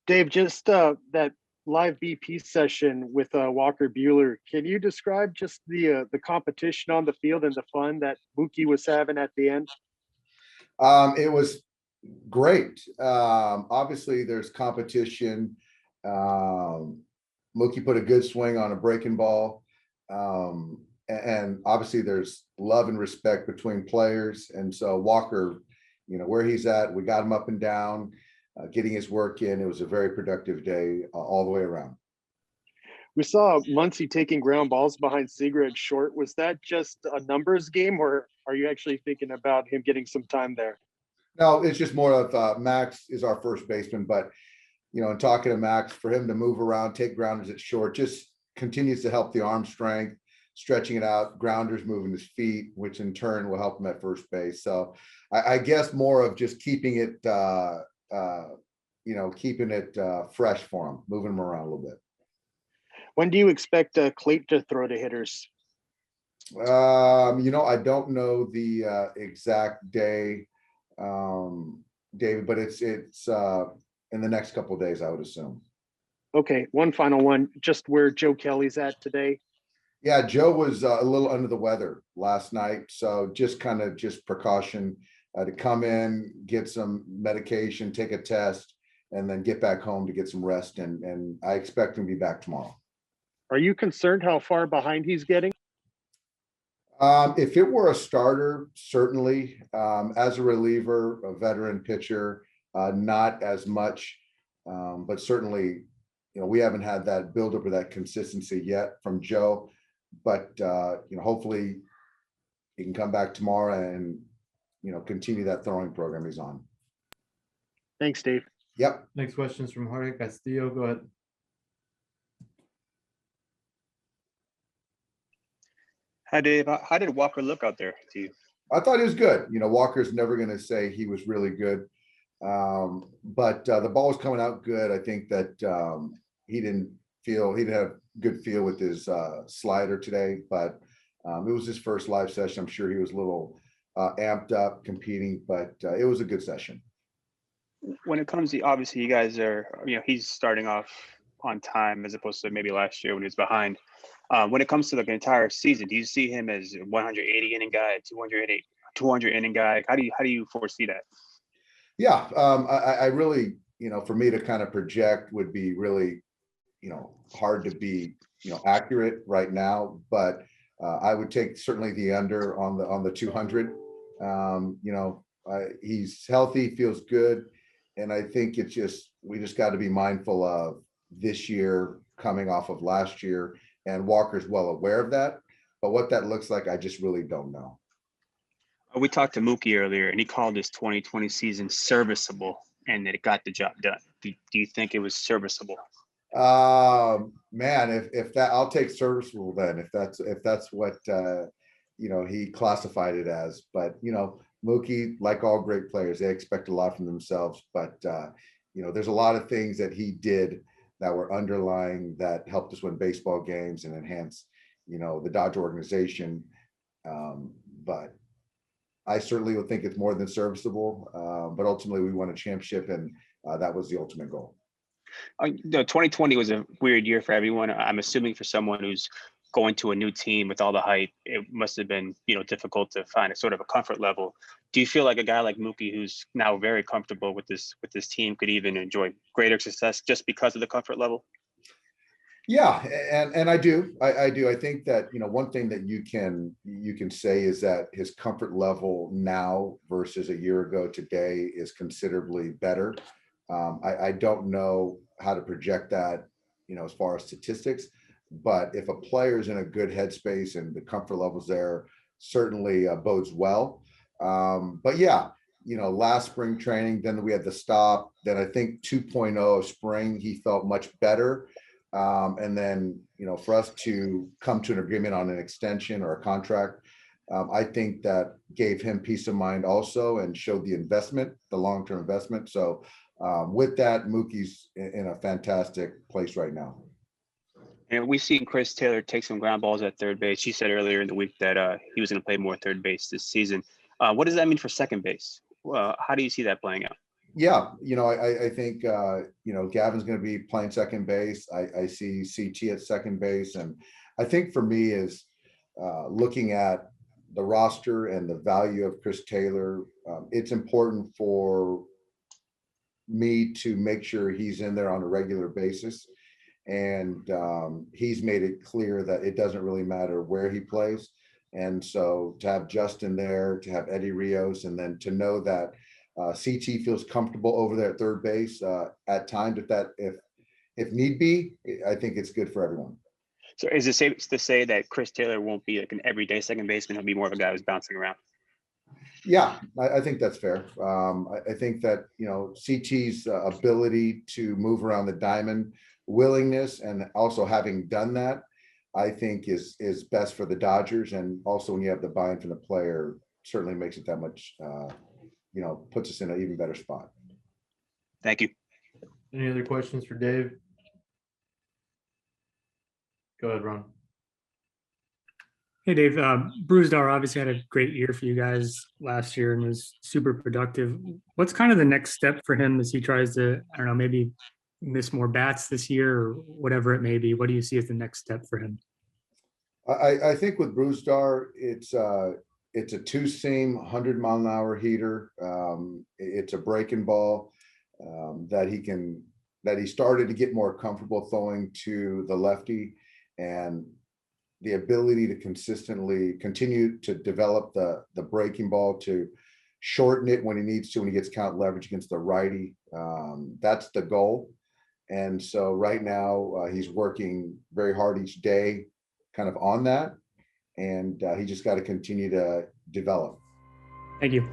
Dave, just that live BP session with Walker Buehler. Can you describe just the competition on the field and the fun that Mookie was having at the end? It was great. Obviously, there's competition. Mookie put a good swing on a breaking ball. And obviously, there's love and respect between players. And so Walker, where he's at, we got him up and down, getting his work in. It was a very productive day all the way around. We saw Muncy taking ground balls behind Seager at short. Was that just a numbers game, or are you actually thinking about him getting some time there? No, it's just more of Max is our first baseman, but in talking to Max, for him to move around, take grounders at short, just continues to help the arm strength, stretching it out, grounders moving his feet, which in turn will help him at first base. So I guess more of just keeping it, fresh for him, moving him around a little bit. When do you expect Clayton to throw to hitters? I don't know the exact day, David, but it's in the next couple of days, I would assume. Okay, one final one, just where Joe Kelly's at today. Yeah, Joe was a little under the weather last night, so just precaution to come in, get some medication, take a test, and then get back home to get some rest. And I expect him to be back tomorrow. Are you concerned how far behind he's getting? If it were a starter, certainly. As a reliever, a veteran pitcher, not as much, but certainly, we haven't had that buildup or that consistency yet from Joe. But hopefully he can come back tomorrow and continue that throwing program he's on. Thanks, Dave. Yep. Next question is from Jorge Castillo. Go ahead. Hi, Dave. How did Walker look out there to you? I thought he was good. Walker's never going to say he was really good, but the ball was coming out good. I think that he didn't have good feel with his slider today, but it was his first live session. I'm sure he was a little amped up competing, but it was a good session. When it comes to, obviously, you guys are, he's starting off on time as opposed to maybe last year when he was behind. When it comes to the entire season, do you see him as a 180 inning guy, 200 inning guy? How do you foresee that? Yeah, I really, for me to kind of project would be really, hard to be, accurate right now. But I would take certainly the under on the 200. He's healthy, feels good, and I think we just got to be mindful of this year coming off of last year. And Walker's well aware of that, but what that looks like, I just really don't know. We talked to Mookie earlier, and he called this 2020 season serviceable, and that it got the job done. Do you think it was serviceable? Man, if that, I'll take serviceable then. If that's what he classified it as. But Mookie, like all great players, they expect a lot from themselves. But there's a lot of things that he did that were underlying that helped us win baseball games and enhance, the Dodger organization. But I certainly would think it's more than serviceable. But ultimately, we won a championship, and that was the ultimate goal. 2020 was a weird year for everyone. I'm assuming for someone who's going to a new team with all the hype, it must have been, difficult to find a sort of a comfort level. Do you feel like a guy like Mookie, who's now very comfortable with this team, could even enjoy greater success just because of the comfort level? Yeah, and I do. I do. I think that one thing that you can say is that his comfort level now versus a year ago today is considerably better. I don't know how to project that, as far as statistics, but if a player is in a good headspace and the comfort levels there, certainly bodes well. But yeah, last spring training, then we had the stop. Then I think 2.0 of spring, he felt much better. And then, for us to come to an agreement on an extension or a contract, I think that gave him peace of mind also and showed the long-term investment. So with that, Mookie's in a fantastic place right now. And we've seen Chris Taylor take some ground balls at third base. He said earlier in the week that he was going to play more third base this season. What does that mean for second base? How do you see that playing out? Yeah, I think, Gavin's going to be playing second base. I see CT at second base. And I think for me is looking at the roster and the value of Chris Taylor, it's important for me to make sure he's in there on a regular basis. And he's made it clear that it doesn't really matter where he plays. And so to have Justin there, to have Eddie Rios, and then to know that CT feels comfortable over there at third base at times, if need be, I think it's good for everyone. So is it safe to say that Chris Taylor won't be like an everyday second baseman? He'll be more of a guy who's bouncing around. Yeah, I think that's fair. I think that, CT's ability to move around the diamond, willingness, and also having done that, I think is best for the Dodgers. And also when you have the buy-in from the player, certainly makes it that much, puts us in an even better spot. Thank you. Any other questions for Dave? Go ahead, Ron. Hey, Dave. Bruzdar obviously had a great year for you guys last year and was super productive. What's kind of the next step for him as he tries to, I don't know, maybe miss more bats this year or whatever it may be? What do you see as the next step for him? I think with Bruzdar, it's a two-seam 100-mile-an-hour heater. It's a breaking ball that he started to get more comfortable throwing to the lefty, and the ability to consistently continue to develop the breaking ball to shorten it when he needs to, when he gets count leverage against the righty. That's the goal. And so right now he's working very hard each day kind of on that. And he just got to continue to develop. Thank you.